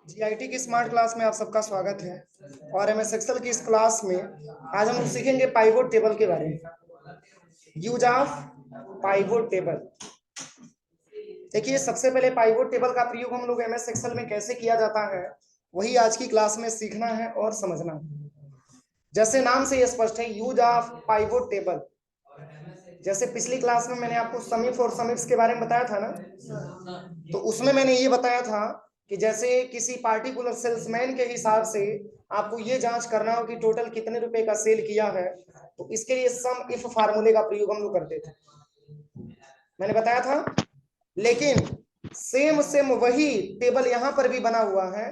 GIT की smart class में आप सबका स्वागत है। और एमएस एक्सेल की इस क्लास में आज हम लोग सीखेंगे पाइवोट टेबल के बारे में। Use of pivot table. देखिए, सबसे पहले पाइवोट टेबल का प्रयोग हम लोग एमएस एक्सेल में कैसे किया जाता है वही आज की क्लास में सीखना है और समझना है। जैसे नाम से ये स्पष्ट है, यूज ऑफ पाइवोट टेबल। जैसे पिछली क्लास में मैंने आपको समीफ और समीप्स के बारे में बताया था ना, तो उसमें मैंने ये बताया था कि जैसे किसी पार्टिकुलर सेल्समैन के हिसाब से आपको ये जांच करना हो कि टोटल कितने रुपए का सेल किया है, तो इसके लिए सम इफ फार्मूले का प्रयोग हम लोग करते थे, मैंने बताया था। लेकिन सेम वही टेबल यहां पर भी बना हुआ है,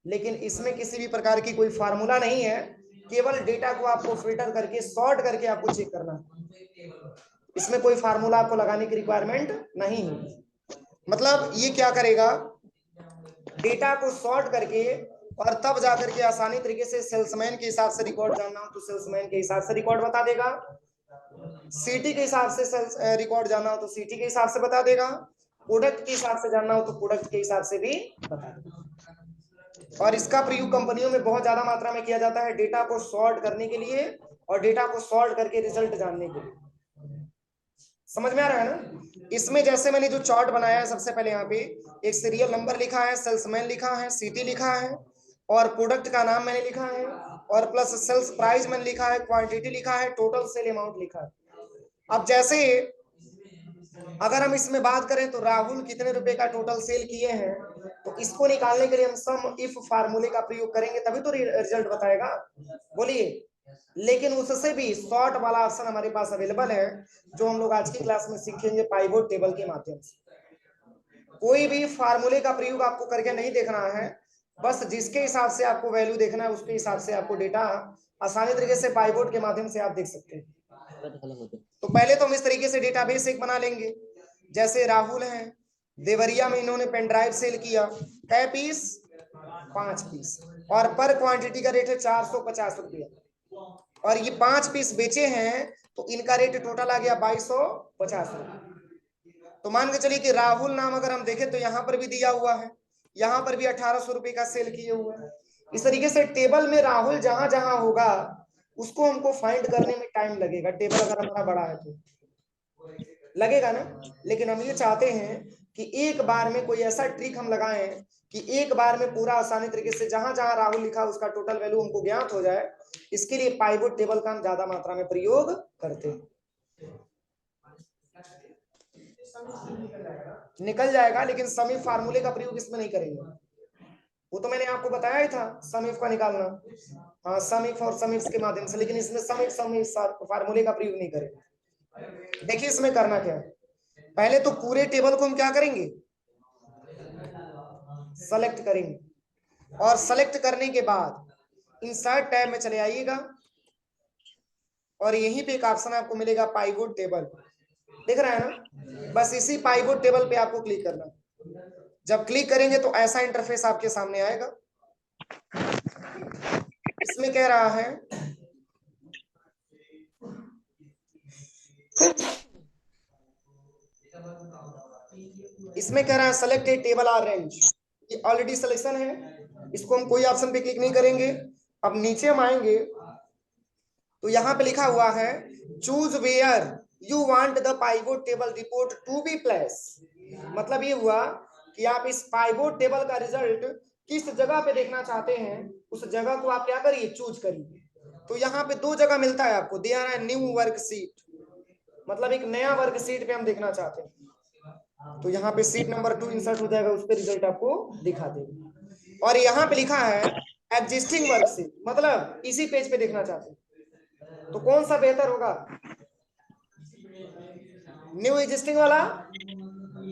लेकिन इसमें किसी भी प्रकार की कोई फार्मूला नहीं है। केवल डेटा को आपको फिल्टर करके सॉर्ट करके आपको चेक करना है। इसमें कोई फार्मूला आपको लगाने की रिक्वायरमेंट नहीं होगी। मतलब ये क्या करेगा, डेटा को सॉर्ट करके और तब जाकर के आसानी तरीके से सेल्समैन के हिसाब से रिकॉर्ड जानना हो तो सेल्समैन के हिसाब से रिकॉर्ड बता देगा, सीटी के हिसाब से सेल्स रिकॉर्ड जानना हो तो सीटी के हिसाब से बता देगा, प्रोडक्ट के हिसाब से जानना हो तो प्रोडक्ट के हिसाब से भी बता देगा। और इसका प्रयोग कंपनियों में बहुत ज्यादा मात्रा में किया जाता है डेटा को सॉर्ट करने के लिए और डेटा को सॉर्ट करके रिजल्ट जानने के लिए। समझ में आ रहा है ना। इसमें जैसे मैंने जो चार्ट बनाया है, सबसे पहले यहाँ पे एक सीरियल नंबर लिखा है, सेल्समैन लिखा है, सीटी लिखा है और प्रोडक्ट का नाम मैंने लिखा है और प्लस सेल्स प्राइस मैंने लिखा है, क्वांटिटी लिखा है, टोटल सेल अमाउंट लिखा है। अब जैसे अगर हम इसमें बात करें तो राहुल कितने रुपए का टोटल सेल किए हैं, तो इसको निकालने के लिए हम सम इफ फार्मूले का प्रयोग करेंगे तभी तो रिजल्ट बताएगा। बोलिए, लेकिन उससे भी शॉर्ट वाला ऑप्शन हमारे पास अवेलेबल है जो हम लोग आज की क्लास में सीखेंगे पाइवोट टेबल के माध्यम से। कोई भी फार्मूले का प्रयोग आपको करके नहीं देखना है, बस जिसके हिसाब से आपको वैल्यू देखना है उसके हिसाब से आपको डेटा आसानी तरीके से पाइवोट के माध्यम से आप देख सकते हैं। तो पहले तो हम इस तरीके से डेटाबेस एक बना लेंगे। जैसे राहुल है, देवरिया में इन्होंने पेन ड्राइव सेल किया, कै पीस, 5 पीस, और पर क्वांटिटी का रेट है 450 रुपया, और ये 5 पीस बेचे हैं तो इनका रेट टोटल आ गया 2250 रुपया। तो मान के चलिए कि राहुल नाम अगर हम देखें तो यहाँ पर भी दिया हुआ है, यहाँ पर भी 1800 रुपए का सेल किए हुए हैं। इस तरीके से टेबल में राहुल जहां जहां होगा उसको हमको फाइंड करने में टाइम लगेगा। टेबल अगर हमारा बड़ा है तो लगेगा ना, लेकिन हम ये चाहते हैं कि एक बार में कोई ऐसा ट्रिक हम लगाएं कि एक बार में पूरा आसानी तरीके से जहां जहां राहुल लिखा उसका टोटल वैल्यू हमको ज्ञात हो जाए। इसके लिए पाइवोट टेबल का हम ज्यादा मात्रा में प्रयोग करते हैं। निकल जाएगा, लेकिन समीप फार्मूले का प्रयोग इसमें नहीं करेंगे। वो तो मैंने आपको बताया ही था समीप का निकालना, हाँ समीप और समीप के माध्यम से, लेकिन इसमें समीप समीप फार्मूले का प्रयोग नहीं करेंगे। देखिए इसमें करना क्या है, पहले तो पूरे टेबल को हम क्या करेंगे, सेलेक्ट करेंगे और सेलेक्ट करने के बाद इंसर्ट टैब में चले आइएगा और यहीं पे एक ऑप्शन आपको मिलेगा पाइवोट टेबल, दिख रहा है ना। बस इसी पाइवोट टेबल पे आपको क्लिक करना। जब क्लिक करेंगे तो ऐसा इंटरफेस आपके सामने आएगा। इसमें कह रहा है select a table or range. ये ऑलरेडी सिलेक्शन है, इसको हम कोई ऑप्शन पे क्लिक नहीं करेंगे। अब नीचे हम आएंगे तो यहाँ पे लिखा हुआ है choose where you want the pivot table report to be place. मतलब ये हुआ कि आप इस पाइवोट टेबल का रिजल्ट किस जगह पे देखना चाहते हैं, उस जगह को आप क्या करिए, चूज करिए। तो यहाँ पे 2 जगह मिलता है आपको, दिया है न्यू वर्कशीट, मतलब एक नया वर्कशीट पे हम देखना चाहते हैं तो यहाँ पे सीट नंबर 2 इंसर्ट हो जाएगा, उस पर रिजल्ट आपको दिखा देगा। और यहाँ पे लिखा है एग्जिस्टिंग वर्कशीट, मतलब इसी पेज पे देखना चाहते हैं तो कौन सा बेहतर होगा, न्यू एग्जिस्टिंग वाला,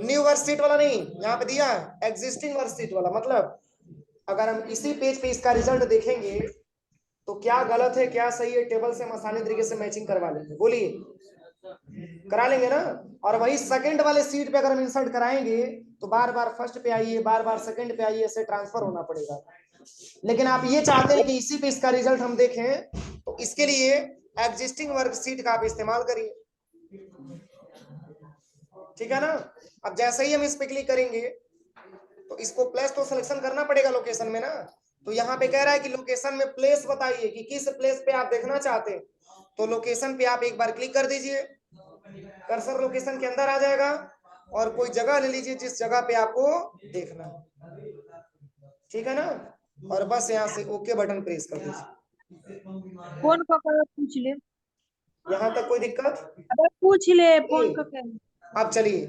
न्यू वर्कशीट वाला नहीं, यहाँ पे दिया है एग्जिस्टिंग वर्कशीट वाला। मतलब अगर हम इसी पेज पे इसका रिजल्ट देखेंगे तो क्या गलत है क्या सही है टेबल से हम आसानी तरीके से मैचिंग करवा लेंगे। बोलिए, करा लेंगे ना। और वही सेकंड वाले सीट पे अगर हम इंसर्ट कराएंगे तो बार बार फर्स्ट पे आइए, बार बार सेकंड पे आइए, ऐसे ट्रांसफर होना पड़ेगा। लेकिन आप ये चाहते हैं कि इसी पे इसका रिजल्ट हम देखें, तो इसके लिए एग्जिस्टिंग वर्कशीट का आप इस्तेमाल करिए, ठीक है ना। अब जैसे ही हम इस पे क्लिक करेंगे तो इसको प्लेस तो सिलेक्शन करना पड़ेगा लोकेशन में ना। तो यहाँ पे कह रहा है कि लोकेशन में प्लेस बताइए कि किस प्लेस पे आप देखना चाहते हैं। तो लोकेशन पे आप एक बार क्लिक कर दीजिए, कर्सर लोकेशन के अंदर आ जाएगा और कोई जगह ले लीजिए जिस जगह पे आपको देखना है, ठीक है ना। और बस यहाँ से ओके बटन प्रेस कर दीजिए। फोन को पूछ ले, यहाँ तक कोई दिक्कत? अगर पूछ ले फोन को। अब चलिए,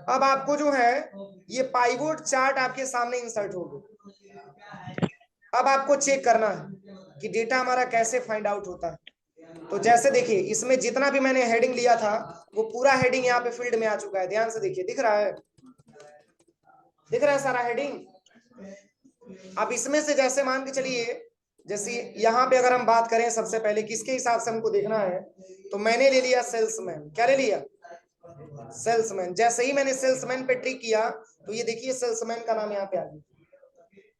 अब आपको जो है ये पाइवोट चार्ट आपके सामने इंसर्ट हो गया। अब आपको चेक करना है कि डेटा हमारा कैसे फाइंड आउट होता है। तो जैसे देखिए इसमें जितना भी मैंने हेडिंग लिया था वो पूरा हेडिंग यहाँ पे फील्ड में आ चुका है। ध्यान से देखिए, दिख रहा है, दिख रहा है सारा हेडिंग। अब इसमें से जैसे मान के चलिए, जैसे यहाँ पे अगर हम बात करें सबसे पहले किसके हिसाब से हमको देखना है, तो मैंने ले लिया सेल्समैन। क्या ले लिया? सेल्समैन। जैसे ही मैंने सेल्समैन पे ट्रिक किया तो ये देखिए सेल्समैन का नाम यहाँ पे आ गया।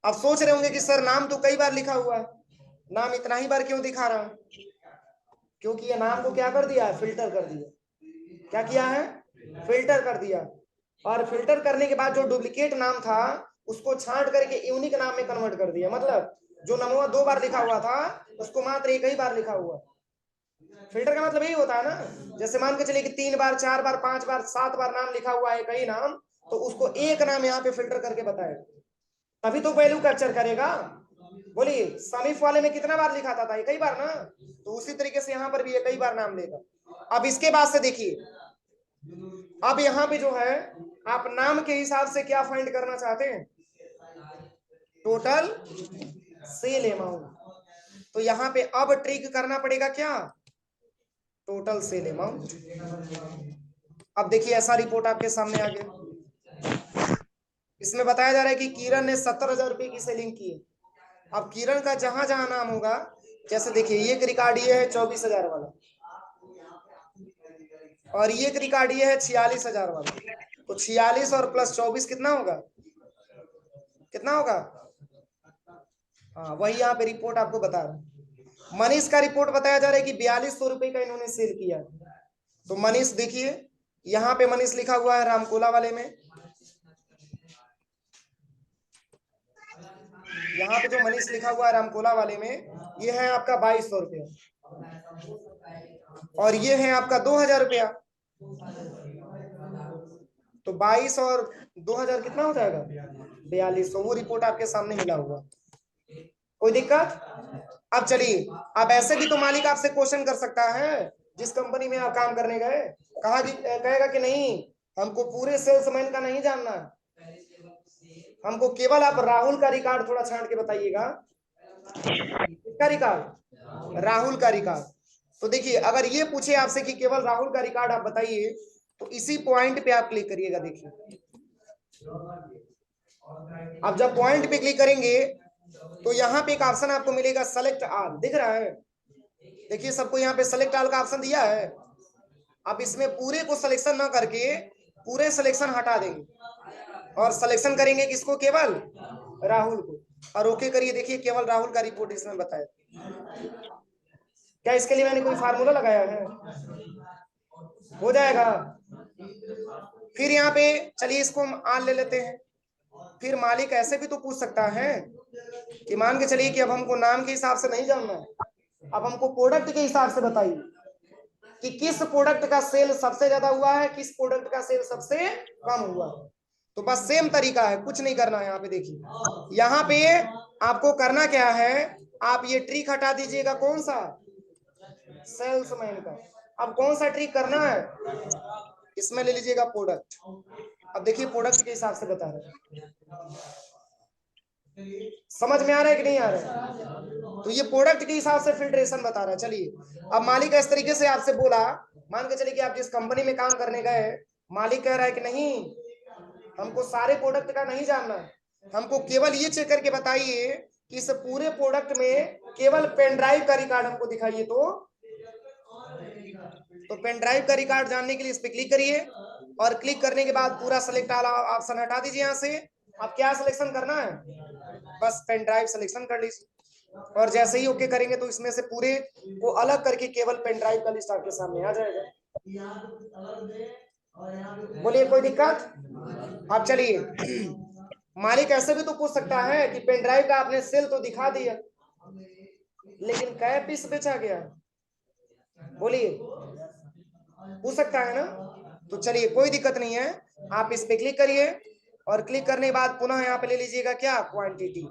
अब सोच रहे होंगे कि सर नाम तो कई बार लिखा हुआ है, नाम इतना ही बार क्यों दिखा रहा है? क्योंकि ये नाम को क्या कर दिया है, फिल्टर कर दिया। क्या किया है? फिल्टर कर दिया। और फिल्टर करने के बाद जो डुप्लीकेट नाम था उसको छांट करके यूनिक नाम में कन्वर्ट कर दिया। मतलब जो नमूना 2 बार लिखा हुआ था उसको मात्र एक ही बार लिखा हुआ। फिल्टर का मतलब यही होता है ना, जैसे मान के चलिए कि 3 बार 4 बार 5 बार 7 बार नाम लिखा हुआ है कई नाम, तो उसको एक नाम यहाँ पे फिल्टर करके बताएगा, तभी तो वैल्यू कैप्चर करेगा। बोलिए समीफ वाले में कितना बार लिखा था? एक ही बार ना। तो उसी तरीके से यहाँ पर भी एक ही बार नाम लेगा। अब इसके बाद से देखिए, अब यहाँ पे जो है आप नाम के हिसाब से क्या फाइंड करना चाहते हैं? Total sale amount. तो यहाँ पे अब ट्रिक करना पड़ेगा क्या? Total sale amount. अब देखिए ऐसा रिपोर्ट आपके सामने आ गया। इसमें बताया जा रहा है कि किरण ने 70,000 रुपए की सेलिंग की है। अब किरण का जहां जहां नाम होगा, जैसे देखिए ये एक रिकॉर्ड ये है 24,000 वाला, और ये एक रिकॉर्ड ये है 46,000 वाला। तो 46 और प्लस 24 कितना होगा? कितना होगा? हाँ वही यहाँ पे रिपोर्ट आपको बता रहा है। मनीष का रिपोर्ट बताया जा रहा है कि 4200 रुपए का इन्होंने सेल किया। तो मनीष देखिए यहाँ पे मनीष लिखा हुआ है रामकोला वाले में। यहाँ पे जो मनीष लिखा हुआ है रामकोला वाले में, ये है आपका 2200 रुपया, और ये है आपका 2000 रुपया। तो 22 और 2000 कितना हो जाएगा? 4200। वो रिपोर्ट आपके सामने मिला हुआ। कोई दिक्कत? अब चलिए, अब ऐसे भी तो मालिक आपसे क्वेश्चन कर सकता है, जिस कंपनी में आप काम करने गए कहेगा कि नहीं हमको पूरे सेल्समैन का नहीं जानना, हमको केवल आप राहुल का रिकॉर्ड थोड़ा छांट के बताइएगा। किसका रिकॉर्ड? राहुल का रिकॉर्ड। तो देखिए अगर ये पूछे आपसे कि केवल राहुल का रिकॉर्ड आप बताइए, तो इसी पॉइंट पे आप क्लिक करिएगा। देखिए अब जब पॉइंट पे क्लिक करेंगे तो यहाँ पे एक ऑप्शन आपको मिलेगा सेलेक्ट ऑल, दिख रहा है? देखिए सबको यहाँ पे सेलेक्ट ऑल का ऑप्शन दिया है। अब इसमें पूरे को सिलेक्शन ना करके पूरे सिलेक्शन हटा देंगे और सिलेक्शन करेंगे किसको? केवल राहुल को, और ओके करिए। देखिए केवल राहुल का रिपोर्ट इसमें बताया। क्या इसके लिए मैंने कोई फार्मूला लगाया है? हो जाएगा। फिर यहाँ पे चलिए इसको हम ऑन ले लेते हैं। फिर मालिक ऐसे भी तो पूछ सकता है कि मान के चलिए कि अब हमको नाम के हिसाब से नहीं जानना है, अब हमको प्रोडक्ट के हिसाब से बताइए कि किस प्रोडक्ट का सेल सबसे ज्यादा हुआ है, किस प्रोडक्ट का सेल सबसे कम हुआ है। तो बस सेम तरीका है, कुछ नहीं करना है। यहाँ पे देखिए, यहाँ पे आपको करना क्या है, आप ये ट्रिक हटा दीजिएगा। कौन सा? सेल्समैन का। अब कौन सा ट्रिक करना है? इसमें ले लीजिएगा प्रोडक्ट। अब देखिए प्रोडक्ट के हिसाब से बता रहे हैं, समझ में आ रहा है कि नहीं आ रहा है? तो ये प्रोडक्ट के हिसाब से फिल्ट्रेशन बता रहा है। चलिए अब मालिक इस तरीके से आपसे बोला, मान के चलिए कि आप जिस कंपनी में काम करने गए, मालिक कह रहा है कि नहीं हमको सारे प्रोडक्ट का नहीं जानना है, हमको केवल ये चेक करके बताइए कि इस पूरे प्रोडक्ट में केवल पेन ड्राइव का रिकॉर्ड हमको दिखाइए। तो पेन ड्राइव का रिकॉर्ड जानने के लिए इस पे क्लिक करिए, और क्लिक करने के बाद पूरा सेलेक्ट वाला ऑप्शन हटा दीजिए। यहाँ से अब क्या सिलेक्शन करना है? बस पेन ड्राइव सिलेक्शन कर लीजिए, और जैसे ही ओके करेंगे तो इसमें से पूरे को अलग करके केवल पेन ड्राइव का लिस्ट आपके सामने आ जाएगा। बोलिए कोई दिक्कत? अब चलिए मालिक ऐसे भी तो पूछ सकता है कि पेन ड्राइव का आपने सेल तो दिखा दिया, लेकिन कै पीस बेचा गया, बोलिए, पूछ सकता है ना। तो चलिए कोई दिक्कत नहीं है, आप इस पे क्लिक करिए और क्लिक करने के बाद पुनः यहाँ पे ले लीजिएगा क्या, क्वांटिटी।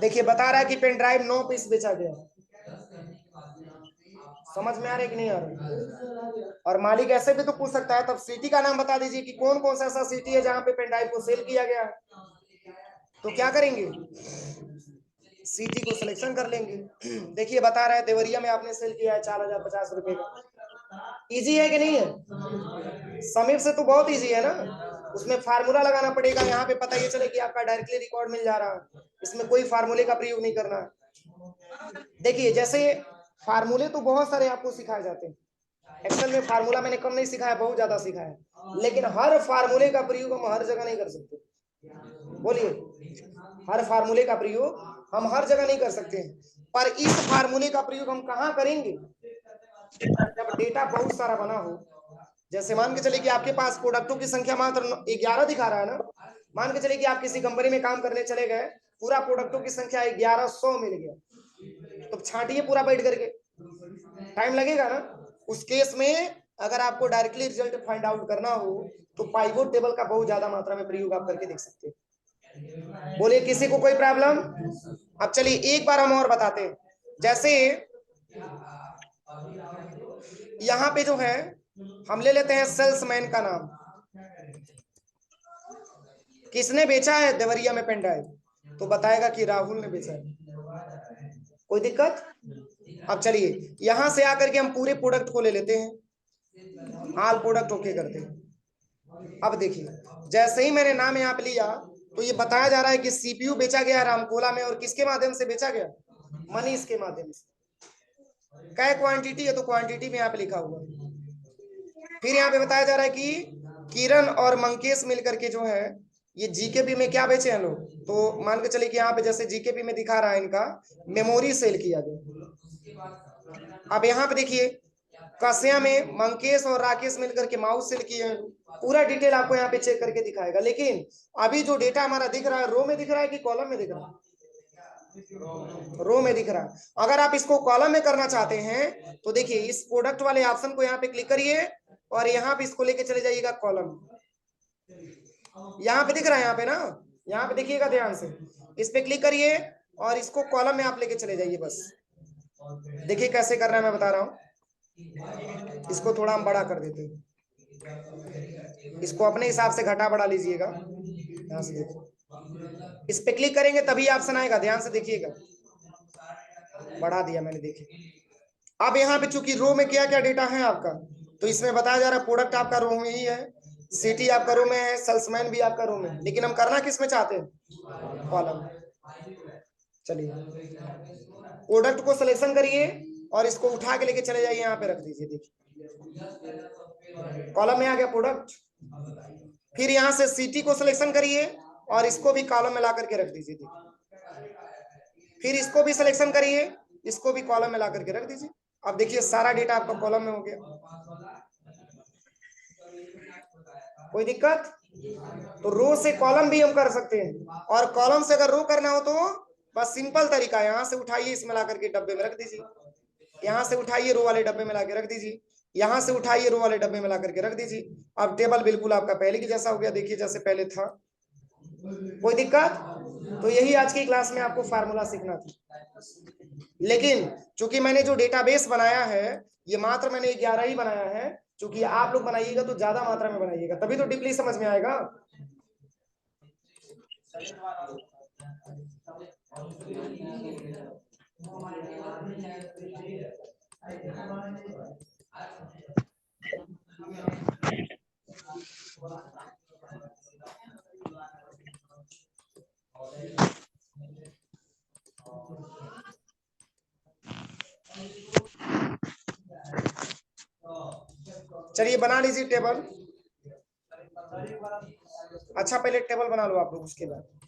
देखिए बता रहा है कि पेन ड्राइव 9 पीस बेचा गया। समझ में आ रहा है कि नहीं आ रहा। और मालिक ऐसे भी तो पूछ सकता है, तब सिटी का नाम बता दीजिए कि कौन कौन सा ऐसा सिटी है जहां पे पेन ड्राइव को सेल किया गया। तो क्या करेंगे, सिटी को सिलेक्शन कर लेंगे। देखिए बता रहा है देवरिया में आपने सेल किया है 4050 रुपए का। इजी है कि नहीं है, समीप से तो बहुत इजी है ना, उसमें फार्मूला लगाना पड़ेगा, यहाँ पे पता ये चले कि आपका डायरेक्टली रिकॉर्ड मिल जा रहा है, इसमें कोई फार्मूले का प्रयोग नहीं करना है। देखिए जैसे फार्मूले तो बहुत सारे आपको सिखाए जाते हैं, एक्सेल में फार्मूला मैंने कम नहीं सिखाया, बहुत ज्यादा सिखाया, लेकिन हर फार्मूले का प्रयोग हम हर जगह नहीं कर सकते। बोलिए, हर फार्मूले का प्रयोग हम हर जगह नहीं कर सकते, पर इस फार्मूले का प्रयोग हम कहां करेंगे, जब डेटा बहुत सारा बना हो। जैसे मान के चले कि आपके पास प्रोडक्टों की संख्या मात्र 11 दिखा रहा है ना, मान के चले कि आप किसी कंपनी में काम करने चले गए, पूरा प्रोडक्टों की संख्या 1100 मिल गया, तो छांटिए पूरा बैठ करके, टाइम लगेगा ना। उस केस में अगर आपको डायरेक्टली रिजल्ट फाइंड आउट करना हो तो पाइवोट टेबल का बहुत ज्यादा मात्रा में प्रयोग आप करके देख सकते हैं। बोलिए किसी को कोई प्रॉब्लम। अब चलिए एक बार हम और बताते हैं, जैसे यहां पे जो है हम ले लेते हैं सेल्समैन का नाम, किसने बेचा है देवरिया में पेन ड्राइव, तो बताएगा कि राहुल ने बेचा है। कोई दिक्कत। अब चलिए यहां से आकर के हम पूरे प्रोडक्ट को ले लेते हैं, ऑल प्रोडक्ट ओके करते हैं। अब देखिए जैसे ही मैंने नाम यहाँ पे लिया तो ये बताया जा रहा है कि सीपीयू बेचा गया रामकोला में, और किसके माध्यम से बेचा गया, मनीष के माध्यम से। क्या क्वांटिटी है, तो क्वांटिटी में यहाँ पे लिखा हुआ है। फिर यहाँ पे बताया जा रहा है कि किरण और मंकेश मिलकर के जो है ये जीकेपी में क्या बेचे हैं लोग, तो मान के चलिए कि यहाँ पे जैसे जीकेपी में दिखा रहा है इनका मेमोरी सेल किया गया। अब यहाँ पे देखिए कसिया में मंकेश और राकेश मिलकर के माउस सेल किए हैं, पूरा डिटेल आपको यहाँ पे चेक करके दिखाएगा। लेकिन अभी जो डेटा हमारा दिख रहा है रो में दिख रहा है कि कॉलम में दिख रहा है, रो में दिख रहा है। अगर आप इसको कॉलम में करना चाहते हैं तो देखिए इस प्रोडक्ट वाले ऑप्शन को यहाँ पे क्लिक करिए और यहाँ पे इसको लेके चले जाइएगा कॉलम। यहाँ पे दिख रहा है, यहाँ पे ना, यहाँ पे देखिएगा ध्यान से, इस पे क्लिक करिए और इसको कॉलम में आप लेके चले जाइए। बस देखिए कैसे करना है मैं बता रहा हूँ। इसको थोड़ा हम बड़ा कर देते हैं, इसको अपने हिसाब से घटा बढ़ा लीजिएगा। यहाँ से देखो इस पे क्लिक करेंगे तभी ऑप्शन आएगा, ध्यान से देखिएगा, बढ़ा दिया मैंने, देखिए। अब यहाँ पे चूंकि रो में क्या क्या डेटा है आपका, तो इसमें बताया जा रहा है प्रोडक्ट आपका रो में ही है, सिटी आपका रो में है, सेल्समैन भी आपका रो में, लेकिन हम करना किस में चाहते हैं, कॉलम। चलिए प्रोडक्ट को सिलेक्शन करिए और इसको उठा के लेके चले जाइए, यहाँ पे रख दीजिए। देखिए कॉलम में आ गया प्रोडक्ट। फिर यहाँ से सिटी को सिलेक्शन करिए और इसको भी कॉलम में ला करके रख दीजिए। फिर इसको भी सिलेक्शन करिए, इसको भी कॉलम में ला करके रख दीजिए। अब देखिए सारा डेटा आपका कॉलम में हो गया। कोई दिक्कत। तो रो से कॉलम भी हम कर सकते हैं, और कॉलम से अगर रो करना हो तो बस सिंपल तरीका है, यहाँ से उठाइए इसमें ला करके डब्बे में रख दीजिए, यहाँ से उठाइए रो वाले डब्बे में ला के रख दीजिए, यहाँ से उठाइए रो वाले डब्बे में ला करके रख दीजिए। अब टेबल बिल्कुल आपका पहले की जैसा हो गया, देखिए जैसे पहले था। कोई दिक्कत। तो यही आज की क्लास में आपको फार्मूला सीखना था, लेकिन चूंकि मैंने जो डेटाबेस बनाया है ये मात्र मैंने 11 ही बनाया है, चूंकि आप लोग बनाइएगा तो ज्यादा मात्रा में बनाइएगा तभी तो डीपली समझ में आएगा। चलिए बना लीजिए टेबल। अच्छा पहले टेबल बना लो आप लोग, उसके बाद